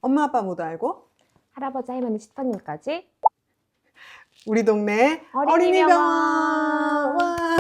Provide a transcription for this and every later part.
엄마 아빠 모두 알고 할아버지, 할머니, 시터님까지 우리 동네 어린이 어린이병원. 병원. 와.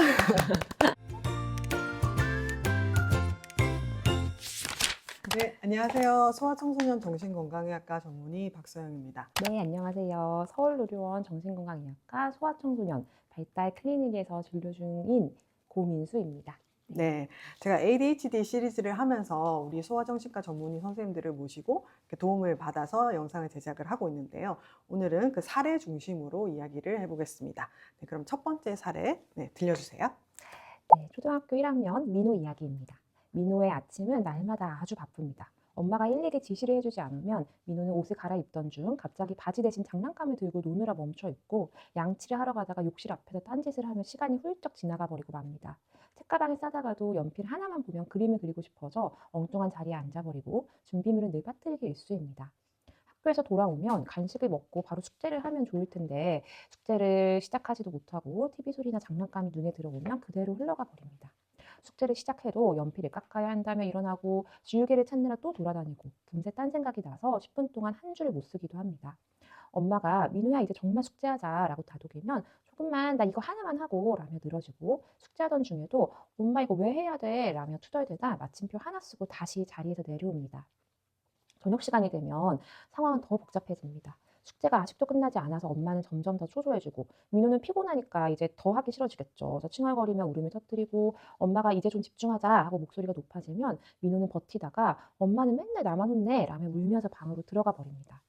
네, 안녕하세요. 소아청소년 정신건강의학과 전문의 박소영입니다. 네, 안녕하세요. 서울의료원 정신건강의학과 소아청소년 발달 클리닉에서 진료 중인 고민수입니다. 네, 제가 ADHD 시리즈를 하면서 우리 소아정신과 전문의 선생님들을 모시고 이렇게 도움을 받아서 영상을 제작을 하고 있는데요. 오늘은 그 사례 중심으로 이야기를 해보겠습니다. 네, 그럼 첫 번째 사례 들려주세요. 네, 초등학교 1학년 민호 이야기입니다. 민호의 아침은 날마다 아주 바쁩니다. 엄마가 일일이 지시를 해주지 않으면 민호는 옷을 갈아입던 중 갑자기 바지 대신 장난감을 들고 노느라 멈춰 있고 양치를 하러 가다가 욕실 앞에서 딴짓을 하며 시간이 훌쩍 지나가 버리고 맙니다. 책가방에 싸다가도 연필 하나만 보면 그림을 그리고 싶어서 엉뚱한 자리에 앉아버리고 준비물은 늘 빠뜨리게 일쑤입니다. 학교에서 돌아오면 간식을 먹고 바로 숙제를 하면 좋을 텐데 숙제를 시작하지도 못하고 TV 소리나 장난감이 눈에 들어오면 그대로 흘러가 버립니다. 숙제를 시작해도 연필을 깎아야 한다며 일어나고 지우개를 찾느라 또 돌아다니고 금세 딴 생각이 나서 10분 동안 한 줄을 못 쓰기도 합니다. 엄마가 민우야 이제 정말 숙제하자 라고 다독이면 조금만 나 이거 하나만 하고 라며 늘어지고 숙제하던 중에도 엄마 이거 왜 해야 돼 라며 투덜대다 마침표 하나 쓰고 다시 자리에서 내려옵니다. 저녁 시간이 되면 상황은 더 복잡해집니다. 숙제가 아직도 끝나지 않아서 엄마는 점점 더 초조해지고 민호는 피곤하니까 이제 더 하기 싫어지겠죠. 그래서 칭얼거리며 울음을 터뜨리고 엄마가 이제 좀 집중하자 하고 목소리가 높아지면 민호는 버티다가 엄마는 맨날 나만 혼내 라며 울면서 방으로 들어가 버립니다.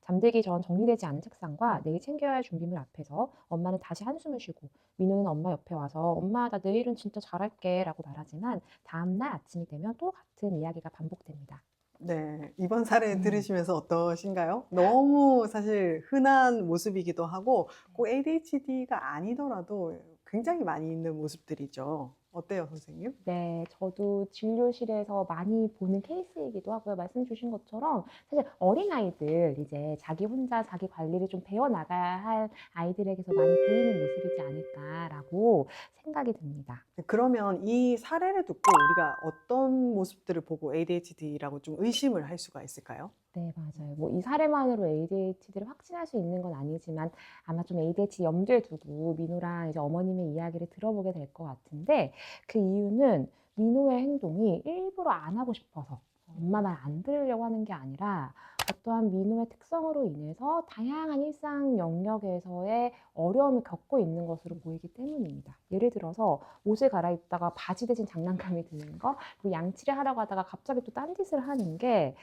잠들기 전 정리되지 않은 책상과 내일 챙겨야 할 준비물 앞에서 엄마는 다시 한숨을 쉬고 민호는 엄마 옆에 와서 엄마 나 내일은 진짜 잘할게 라고 말하지만 다음날 아침이 되면 또 같은 이야기가 반복됩니다. 네, 이번 사례 들으시면서 어떠신가요? 너무 사실 흔한 모습이기도 하고 꼭 ADHD가 아니더라도 굉장히 많이 있는 모습들이죠. 어때요, 선생님? 네, 저도 진료실에서 많이 보는 케이스이기도 하고요. 말씀 주신 것처럼 사실 어린아이들 이제 자기 혼자 자기 관리를 좀 배워나가야 할 아이들에게서 많이 보이는 모습이지 않을까라고 생각이 듭니다. 그러면 이 사례를 듣고 우리가 어떤 모습들을 보고 ADHD라고 좀 의심을 할 수가 있을까요? 네, 맞아요. 뭐 이 사례만으로 ADHD를 확진할 수 있는 건 아니지만 아마 좀 ADHD 염두에 두고 민호랑 이제 어머님의 이야기를 들어보게 될 것 같은데 그 이유는 민호의 행동이 일부러 안 하고 싶어서 엄마 말 안 들으려고 하는 게 아니라 어떠한 민호의 특성으로 인해서 다양한 일상 영역에서의 어려움을 겪고 있는 것으로 보이기 때문입니다. 예를 들어서 옷을 갈아입다가 바지 대신 장난감이 드는 거, 그리고 양치를 하러 가다가 갑자기 또 딴짓을 하는 게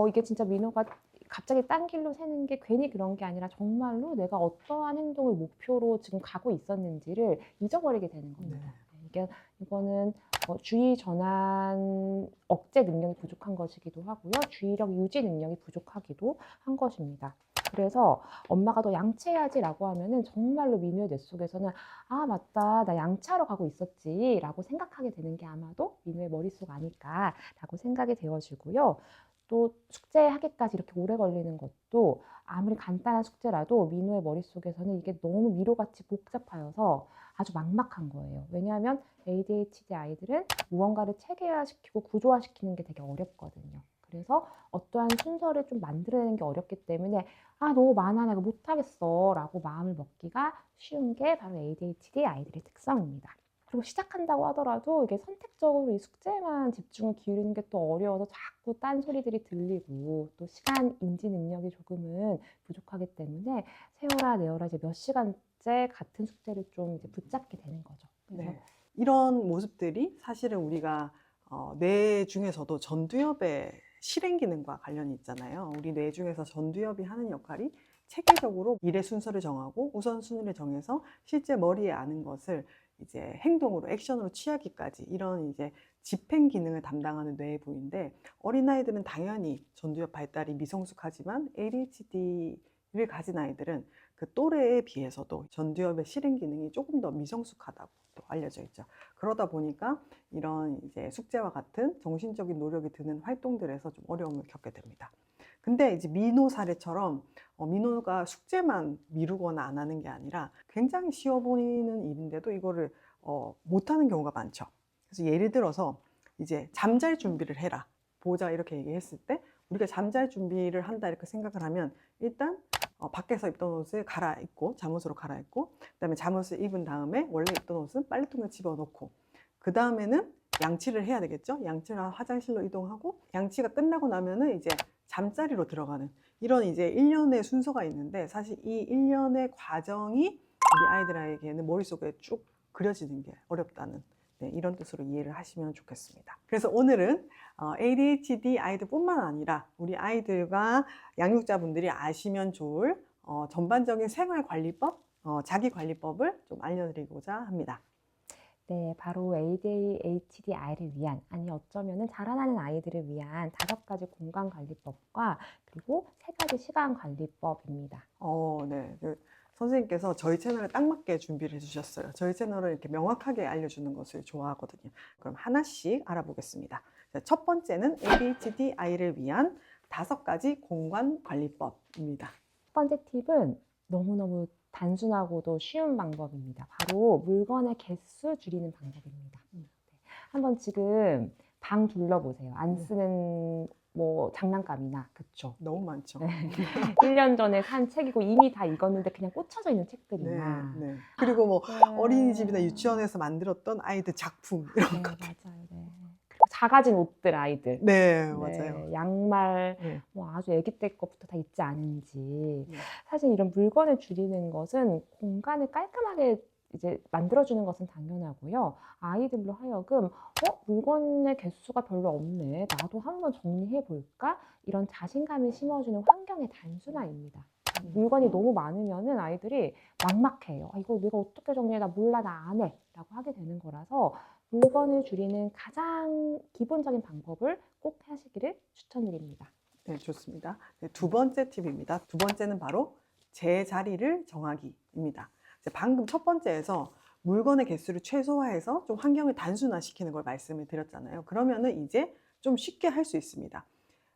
이게 진짜 민호가 갑자기 딴 길로 새는 게 괜히 그런 게 아니라 정말로 내가 어떠한 행동을 목표로 지금 가고 있었는지를 잊어버리게 되는 겁니다. 이거는 주의 전환 억제 능력이 부족한 것이기도 하고요. 주의력 유지 능력이 부족하기도 한 것입니다. 그래서 엄마가 너 양치해야지 라고 하면은 정말로 민우의 뇌 속에서는 아 맞다 나 양치하러 가고 있었지 라고 생각하게 되는 게 아마도 민우의 머릿속 아닐까라고 생각이 되어지고요. 또 숙제하기까지 이렇게 오래 걸리는 것도 아무리 간단한 숙제라도 민우의 머릿속에서는 이게 너무 미로같이 복잡하여서 아주 막막한 거예요. 왜냐하면 ADHD 아이들은 무언가를 체계화시키고 구조화시키는 게 되게 어렵거든요. 그래서 어떠한 순서를 좀 만들어내는 게 어렵기 때문에 아 너무 많아 나 이거 못하겠어 라고 마음을 먹기가 쉬운 게 바로 ADHD 아이들의 특성입니다. 그리고 시작한다고 하더라도 이게 선택적으로 이 숙제에만 집중을 기울이는 게 또 어려워서 자꾸 딴 소리들이 들리고 또 시간 인지 능력이 조금은 부족하기 때문에 세워라 내어라 이제 몇 시간째 같은 숙제를 좀 이제 붙잡게 되는 거죠. 그래서 네. 이런 모습들이 사실은 우리가 뇌 중에서도 전두엽의 실행 기능과 관련이 있잖아요. 우리 뇌 중에서 전두엽이 하는 역할이 체계적으로 일의 순서를 정하고 우선순위를 정해서 실제 머리에 아는 것을 이제 행동으로, 액션으로 취하기까지 이런 이제 집행 기능을 담당하는 뇌의 부위인데 어린아이들은 당연히 전두엽 발달이 미성숙하지만 ADHD를 가진 아이들은 그 또래에 비해서도 전두엽의 실행 기능이 조금 더 미성숙하다고 또 알려져 있죠. 그러다 보니까 이런 이제 숙제와 같은 정신적인 노력이 드는 활동들에서 좀 어려움을 겪게 됩니다. 근데 이제 민호 사례처럼 민호가 숙제만 미루거나 안 하는 게 아니라 굉장히 쉬워 보이는 일인데도 이거를 못하는 경우가 많죠. 그래서 예를 들어서 이제 잠잘 준비를 해라. 보호자가 이렇게 얘기했을 때 우리가 잠잘 준비를 한다 이렇게 생각을 하면 일단 밖에서 입던 옷을 갈아입고 잠옷으로 갈아입고 그다음에 잠옷을 입은 다음에 원래 입던 옷은 빨래통에 집어넣고 그 다음에는 양치를 해야 되겠죠. 양치를 하고 화장실로 이동하고 양치가 끝나고 나면은 이제 잠자리로 들어가는 이런 이제 일련의 순서가 있는데 사실 이 일련의 과정이 우리 아이들에게는 머릿속에 쭉 그려지는 게 어렵다는 이런 뜻으로 이해를 하시면 좋겠습니다. 그래서 오늘은 ADHD 아이들뿐만 아니라 우리 아이들과 양육자분들이 아시면 좋을 전반적인 생활관리법, 자기관리법을 좀 알려드리고자 합니다. 네, 바로 ADHD 아이를 위한, 아니 어쩌면은 자라나는 아이들을 위한 5가지 공간관리법과 그리고 3가지 시간관리법입니다. 네. 선생님께서 저희 채널에 딱 맞게 준비를 해주셨어요. 저희 채널을 이렇게 명확하게 알려주는 것을 좋아하거든요. 그럼 하나씩 알아보겠습니다. 첫 번째는 ADHD 아이를 위한 5가지 공간관리법입니다. 첫 번째 팁은 너무너무 단순하고도 쉬운 방법입니다. 바로 물건의 개수 줄이는 방법입니다. 한번 지금 방 둘러보세요. 안 쓰는 뭐 장난감이나, 그쵸? 너무 많죠. 네. 1년 전에 산 책이고 이미 다 읽었는데 그냥 꽂혀져 있는 책들이나. 네. 그리고 뭐 네. 어린이집이나 유치원에서 만들었던 아이들 작품 이런 네, 것들. 맞아요. 네. 그리고 작아진 옷들 아이들. 네, 네, 맞아요. 양말, 네. 뭐 아주 아기 때 것부터 다 있지 않은지. 네. 사실 이런 물건을 줄이는 것은 공간을 깔끔하게 이제 만들어주는 것은 당연하고요. 아이들로 하여금 물건의 개수가 별로 없네. 나도 한번 정리해 볼까? 이런 자신감을 심어주는 환경의 단순화입니다. 물건이 너무 많으면은 아이들이 막막해요. 이거 내가 어떻게 정리해? 나 몰라, 나 안 해. 라고 하게 되는 거라서 물건을 줄이는 가장 기본적인 방법을 꼭 하시기를 추천드립니다. 네, 좋습니다. 네, 두 번째 팁입니다. 두 번째는 바로 제자리를 정하기입니다. 방금 첫 번째에서 물건의 개수를 최소화해서 좀 환경을 단순화시키는 걸 말씀을 드렸잖아요. 그러면은 이제 좀 쉽게 할 수 있습니다.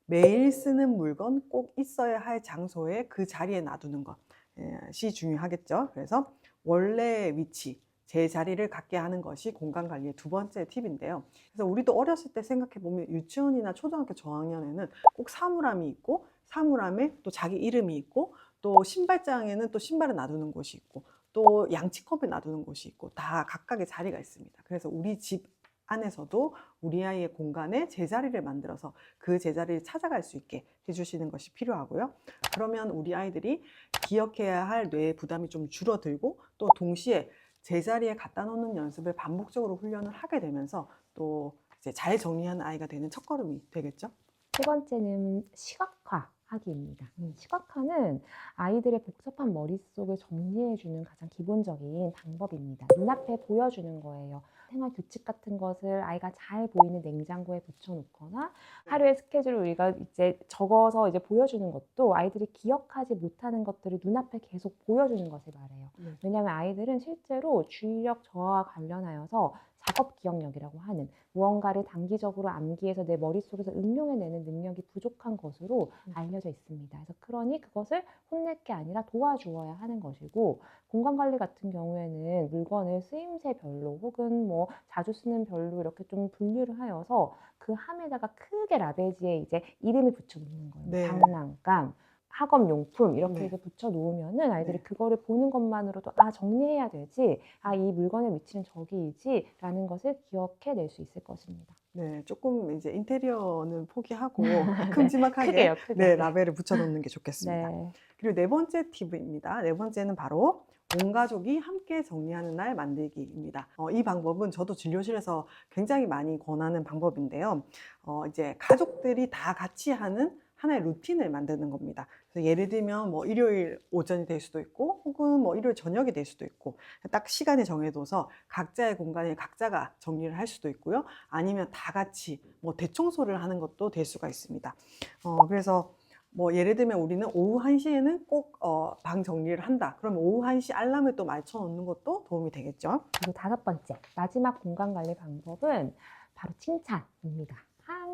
매일 쓰는 물건 꼭 있어야 할 장소에 그 자리에 놔두는 것이 중요하겠죠. 그래서 원래의 위치, 제자리를 갖게 하는 것이 공간관리의 두 번째 팁인데요. 그래서 우리도 어렸을 때 생각해보면 유치원이나 초등학교 저학년에는 꼭 사물함이 있고 사물함에 또 자기 이름이 있고 또 신발장에는 또 신발을 놔두는 곳이 있고 또 양치컵을 놔두는 곳이 있고 다 각각의 자리가 있습니다. 그래서 우리 집 안에서도 우리 아이의 공간에 제자리를 만들어서 그 제자리를 찾아갈 수 있게 해주시는 것이 필요하고요. 그러면 우리 아이들이 기억해야 할 뇌의 부담이 좀 줄어들고 또 동시에 제자리에 갖다 놓는 연습을 반복적으로 훈련을 하게 되면서 또 이제 잘 정리하는 아이가 되는 첫걸음이 되겠죠. 세 번째는 시각화하기입니다. 시각화는 아이들의 복잡한 머릿속을 정리해주는 가장 기본적인 방법입니다. 눈앞에 보여주는 거예요. 생활 규칙 같은 것을 아이가 잘 보이는 냉장고에 붙여놓거나 하루의 스케줄을 우리가 이제 적어서 이제 보여주는 것도 아이들이 기억하지 못하는 것들을 눈앞에 계속 보여주는 것을 말해요. 왜냐하면 아이들은 실제로 주의력 저하와 관련하여서 작업 기억력이라고 하는 무언가를 단기적으로 암기해서 내 머릿속에서 응용해내는 능력이 부족한 것으로 알려져 있습니다. 그래서 그러니 그것을 혼낼 게 아니라 도와주어야 하는 것이고 공간관리 같은 경우에는 물건을 쓰임새별로 혹은 뭐 자주 쓰는 별로 이렇게 좀 분류를 하여서 그 함에다가 크게 라베지에 이제 이름을 붙여놓는 거예요. 네. 장난감, 학업용품 이렇게 네. 이제 붙여놓으면은 아이들이 네. 그거를 보는 것만으로도 정리해야 되지, 이 물건의 위치는 저기이지 라는 것을 기억해낼 수 있을 것입니다. 네, 조금 이제 인테리어는 포기하고 큼지막하게 크게요, 크게. 네, 라벨을 붙여놓는 게 좋겠습니다. 네. 그리고 네 번째 팁입니다. 네 번째는 바로 온 가족이 함께 정리하는 날 만들기입니다. 이 방법은 저도 진료실에서 굉장히 많이 권하는 방법인데요. 이제 가족들이 다 같이 하는 하나의 루틴을 만드는 겁니다. 그래서 예를 들면 뭐 일요일 오전이 될 수도 있고 혹은 뭐 일요일 저녁이 될 수도 있고 딱 시간을 정해둬서 각자의 공간에 각자가 정리를 할 수도 있고요. 아니면 다 같이 뭐 대청소를 하는 것도 될 수가 있습니다. 그래서 뭐 예를 들면 우리는 오후 1시에는 꼭 방 정리를 한다. 그러면 오후 1시 알람을 또 맞춰 놓는 것도 도움이 되겠죠. 그리고 5번째, 마지막 공간관리 방법은 바로 칭찬입니다.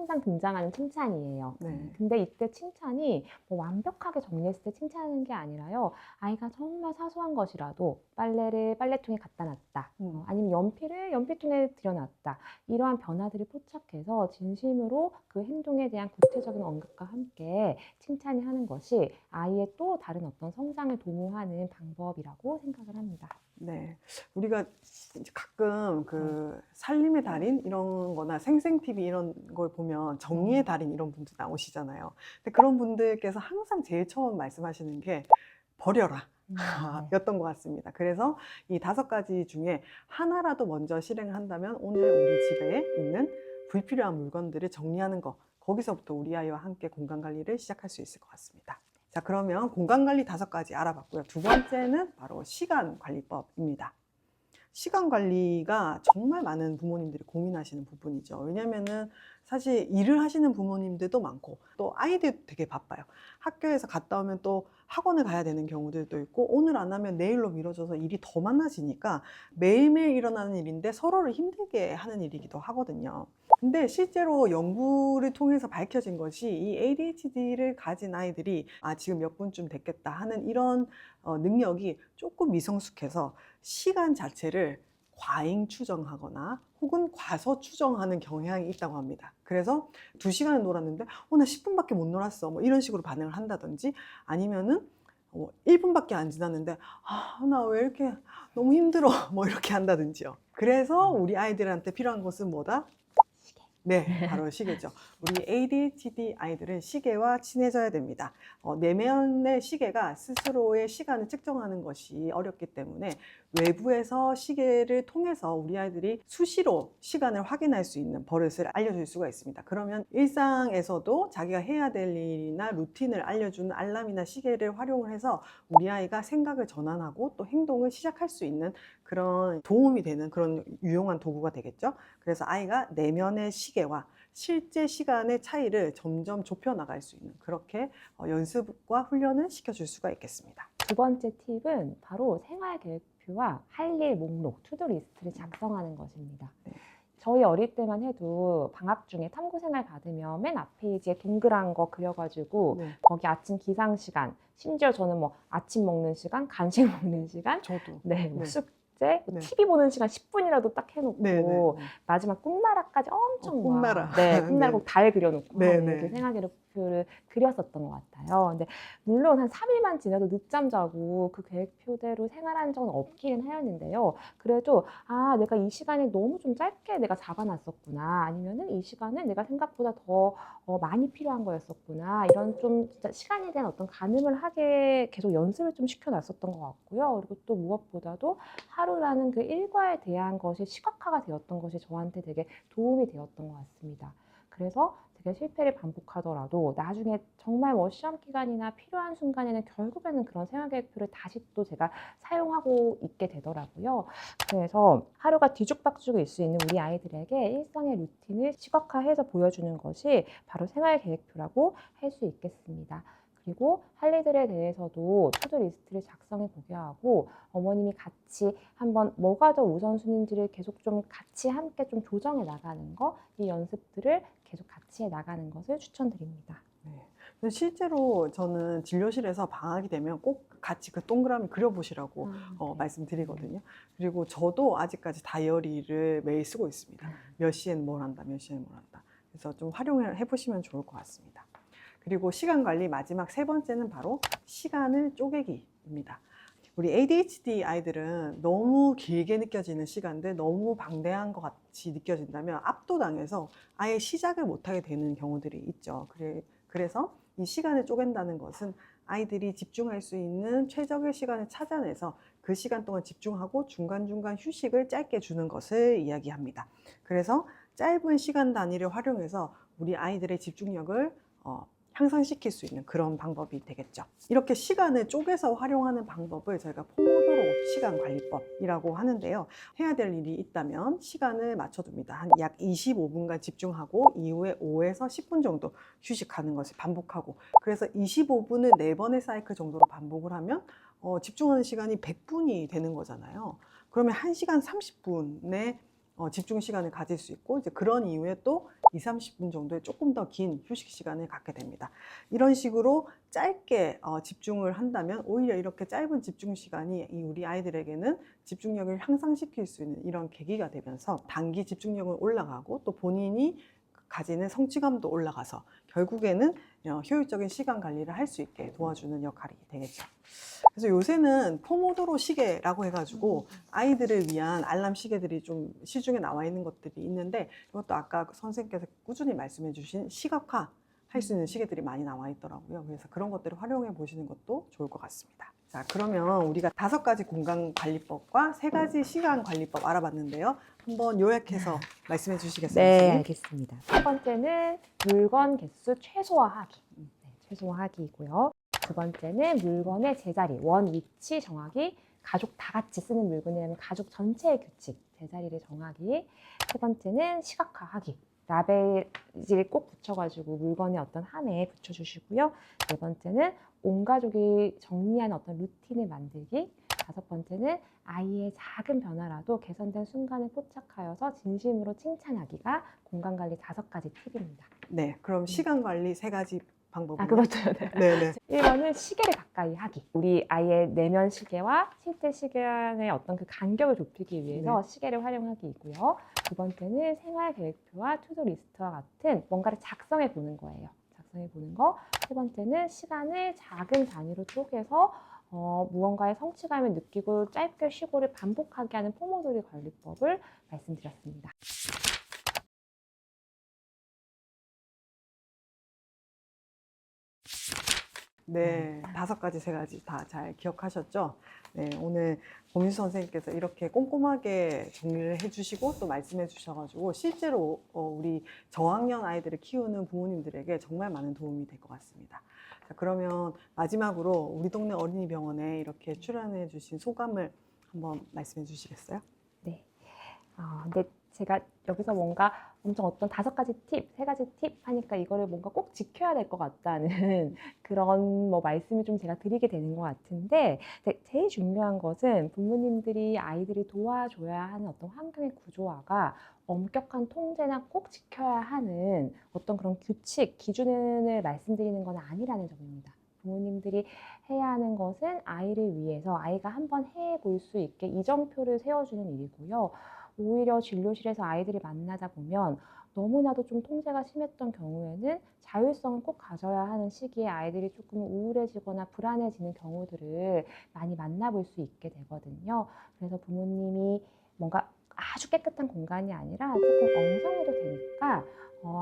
항상 등장하는 칭찬이에요. 네. 근데 이때 칭찬이 뭐 완벽하게 정리했을 때 칭찬하는 게 아니라요. 아이가 정말 사소한 것이라도 빨래를 빨래통에 갖다 놨다. 아니면 연필을 연필통에 들여놨다. 이러한 변화들을 포착해서 진심으로 그 행동에 대한 구체적인 언급과 함께 칭찬이 하는 것이 아이의 또 다른 어떤 성장을 도모하는 방법이라고 생각을 합니다. 네. 우리가 이제 가끔 그 살림의 달인 이런 거나 생생TV 이런 걸 보면 정리의 달인 이런 분들 나오시잖아요. 근데 그런 분들께서 항상 제일 처음 말씀하시는 게 버려라. 네. 였던 것 같습니다. 그래서 이 5가지 중에 하나라도 먼저 실행을 한다면 오늘 우리 집에 있는 불필요한 물건들을 정리하는 거, 거기서부터 우리 아이와 함께 공간 관리를 시작할 수 있을 것 같습니다. 자, 그러면 공간 관리 5가지 알아봤고요. 두 번째는 바로 시간 관리법입니다. 시간 관리가 정말 많은 부모님들이 고민하시는 부분이죠. 왜냐면은 사실 일을 하시는 부모님들도 많고 또 아이들도 되게 바빠요. 학교에서 갔다 오면 또 학원을 가야 되는 경우들도 있고 오늘 안 하면 내일로 미뤄져서 일이 더 많아지니까 매일매일 일어나는 일인데 서로를 힘들게 하는 일이기도 하거든요. 근데 실제로 연구를 통해서 밝혀진 것이 이 ADHD를 가진 아이들이 지금 몇 분쯤 됐겠다 하는 이런 능력이 조금 미성숙해서 시간 자체를 과잉 추정하거나 혹은 과소 추정하는 경향이 있다고 합니다. 그래서 2시간을 놀았는데 나 10분밖에 못 놀았어 뭐 이런 식으로 반응을 한다든지 아니면은 1분밖에 안 지났는데 나 왜 이렇게 너무 힘들어 뭐 이렇게 한다든지요. 그래서 우리 아이들한테 필요한 것은 뭐다? 네, 바로 시계죠. 우리 ADHD 아이들은 시계와 친해져야 됩니다. 내면의 시계가 스스로의 시간을 측정하는 것이 어렵기 때문에 외부에서 시계를 통해서 우리 아이들이 수시로 시간을 확인할 수 있는 버릇을 알려줄 수가 있습니다. 그러면 일상에서도 자기가 해야 될 일이나 루틴을 알려주는 알람이나 시계를 활용을 해서 우리 아이가 생각을 전환하고 또 행동을 시작할 수 있는 그런 도움이 되는 그런 유용한 도구가 되겠죠. 그래서 아이가 내면의 시계와 실제 시간의 차이를 점점 좁혀 나갈 수 있는 그렇게 연습과 훈련을 시켜줄 수가 있겠습니다. 두 번째 팁은 바로 생활 계획표와 할 일 목록, 투두 리스트를 작성하는 것입니다. 네. 저희 어릴 때만 해도 방학 중에 탐구생활 받으면 맨 앞페이지에 동그란 거 그려가지고 네. 거기 아침 기상 시간, 심지어 저는 뭐 아침 먹는 시간, 간식 먹는 시간, 저도. 네, 뭐 네. 숙제, 네. TV 보는 시간 10분이라도 딱 해놓고 네, 네, 네. 마지막 꿈나라까지 엄청 꿈나라. 네, 꿈나라 네. 꼭 달 그려놓고 네, 하는 네. 그 생활계획표를 그렸었던 것 같아요. 근데 물론 한 3일만 지나도 늦잠 자고 그 계획표대로 생활한 적은 없기는 하였는데요. 그래도 내가 이 시간에 너무 좀 짧게 내가 잡아놨었구나. 아니면은 이 시간은 내가 생각보다 더 많이 필요한 거였었구나. 이런 좀 진짜 시간에 대한 어떤 가늠을 하게 계속 연습을 좀 시켜놨었던 것 같고요. 그리고 또 무엇보다도 하루라는 그 일과에 대한 것이 시각화가 되었던 것이 저한테 되게 도움이 되었던 것 같습니다. 그래서 되게 실패를 반복하더라도 나중에 정말 뭐 시험 기간이나 필요한 순간에는 결국에는 그런 생활계획표를 다시 또 제가 사용하고 있게 되더라고요. 그래서 하루가 뒤죽박죽일 수 있는 우리 아이들에게 일상의 루틴을 시각화해서 보여주는 것이 바로 생활계획표라고 할 수 있겠습니다. 그리고 할 일들에 대해서도 투두 리스트를 작성해 보게 하고 어머님이 같이 한번 뭐가 더 우선순위인지를 계속 좀 같이 함께 좀 조정해 나가는 거, 이 연습들을 계속 같이 해 나가는 것을 추천드립니다. 네. 실제로 저는 진료실에서 방학이 되면 꼭 같이 그 동그라미 그려보시라고 네. 말씀드리거든요. 그리고 저도 아직까지 다이어리를 매일 쓰고 있습니다. 몇 시엔 뭘 한다, 몇 시엔 뭘 한다. 그래서 좀 활용해 보시면 좋을 것 같습니다. 그리고 시간 관리 마지막 3번째는 바로 시간을 쪼개기입니다. 우리 ADHD 아이들은 너무 길게 느껴지는 시간들, 너무 방대한 것 같이 느껴진다면 압도당해서 아예 시작을 못하게 되는 경우들이 있죠. 그래서 이 시간을 쪼갠다는 것은 아이들이 집중할 수 있는 최적의 시간을 찾아내서 그 시간 동안 집중하고 중간중간 휴식을 짧게 주는 것을 이야기합니다. 그래서 짧은 시간 단위를 활용해서 우리 아이들의 집중력을 향상시킬 수 있는 그런 방법이 되겠죠. 이렇게 시간을 쪼개서 활용하는 방법을 저희가 포모도로 시간 관리법이라고 하는데요. 해야 될 일이 있다면 시간을 맞춰둡니다. 한 약 25분간 집중하고 이후에 5에서 10분 정도 휴식하는 것을 반복하고, 그래서 25분을 4번의 사이클 정도로 반복을 하면 집중하는 시간이 100분이 되는 거잖아요. 그러면 1시간 30분에 집중 시간을 가질 수 있고 이제 그런 이후에 또 2, 30분 정도의 조금 더 긴 휴식 시간을 갖게 됩니다. 이런 식으로 짧게 집중을 한다면 오히려 이렇게 짧은 집중 시간이 우리 아이들에게는 집중력을 향상시킬 수 있는 이런 계기가 되면서 단기 집중력은 올라가고 또 본인이 가지는 성취감도 올라가서 결국에는 효율적인 시간 관리를 할 수 있게 도와주는 역할이 되겠죠. 그래서 요새는 포모도로 시계라고 해가지고 아이들을 위한 알람 시계들이 좀 시중에 나와 있는 것들이 있는데 이것도 아까 선생님께서 꾸준히 말씀해 주신 시각화 할 수 있는 시계들이 많이 나와 있더라고요. 그래서 그런 것들을 활용해 보시는 것도 좋을 것 같습니다. 자, 그러면 우리가 5가지 공간관리법과 3가지 시간관리법 알아봤는데요. 한번 요약해서 말씀해 주시겠어요? 네, 선생님? 알겠습니다. 첫 번째는 물건 개수 최소화하기. 네, 최소화하기이고요. 두 번째는 물건의 제자리, 원 위치 정하기. 가족 다 같이 쓰는 물건이라면 가족 전체의 규칙, 제자리를 정하기. 세 번째는 시각화하기. 라벨을 꼭 붙여가지고 물건의 어떤 함에 붙여주시고요. 네 번째는 온 가족이 정리하는 어떤 루틴을 만들기. 다섯 번째는 아이의 작은 변화라도 개선된 순간을 포착하여서 진심으로 칭찬하기가 공간관리 5가지 팁입니다. 네, 그럼 시간관리 3가지 방법은요? 그것도요. 네. 네네. 1번은 시계를 가까이 하기. 우리 아이의 내면 시계와 실제 시간의 어떤 그 간격을 좁히기 위해서 시계를 활용하기이고요. 두 번째는 생활 계획표와 투두 리스트와 같은 뭔가를 작성해 보는 거예요. 작성해 보는 거. 세 번째는 시간을 작은 단위로 쪼개서 무언가의 성취감을 느끼고 짧게 쉬고를 반복하게 하는 포모도리 관리법을 말씀드렸습니다. 네, 5가지, 3가지 다 잘 기억하셨죠? 네, 오늘 고민수 선생님께서 이렇게 꼼꼼하게 정리를 해주시고 또 말씀해 주셔가지고 실제로 우리 저학년 아이들을 키우는 부모님들에게 정말 많은 도움이 될 것 같습니다. 자, 그러면 마지막으로 우리 동네 어린이병원에 이렇게 출연해 주신 소감을 한번 말씀해 주시겠어요? 네. 근데 제가 여기서 뭔가 엄청 어떤 5가지 팁, 3가지 팁 하니까 이거를 뭔가 꼭 지켜야 될 것 같다는 그런 뭐 말씀을 좀 제가 드리게 되는 것 같은데, 제일 중요한 것은 부모님들이 아이들이 도와줘야 하는 어떤 환경의 구조화가 엄격한 통제나 꼭 지켜야 하는 어떤 그런 규칙, 기준을 말씀드리는 건 아니라는 점입니다. 부모님들이 해야 하는 것은 아이를 위해서 아이가 한번 해볼 수 있게 이정표를 세워주는 일이고요. 오히려 진료실에서 아이들이 만나다 보면 너무나도 좀 통제가 심했던 경우에는 자율성을 꼭 가져야 하는 시기에 아이들이 조금 우울해지거나 불안해지는 경우들을 많이 만나볼 수 있게 되거든요. 그래서 부모님이 뭔가 아주 깨끗한 공간이 아니라 조금 엉성해도 되니까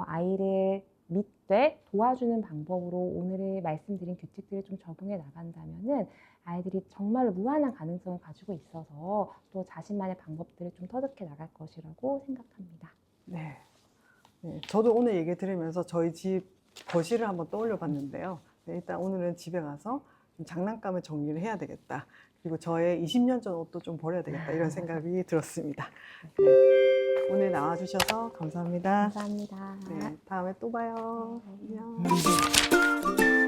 아이를 믿되 도와주는 방법으로 오늘 말씀드린 규칙들을 좀 적용해 나간다면은 아이들이 정말로 무한한 가능성을 가지고 있어서 또 자신만의 방법들을 좀 터득해 나갈 것이라고 생각합니다. 네. 네, 저도 오늘 얘기 들으면서 저희 집 거실을 한번 떠올려 봤는데요. 네, 일단 오늘은 집에 가서 좀 장난감을 정리를 해야 되겠다. 그리고 저의 20년 전 옷도 좀 버려야 되겠다. 이런 생각이 들었습니다. 네, 오늘 나와주셔서 감사합니다. 감사합니다. 네, 다음에 또 봐요. 네. 안녕.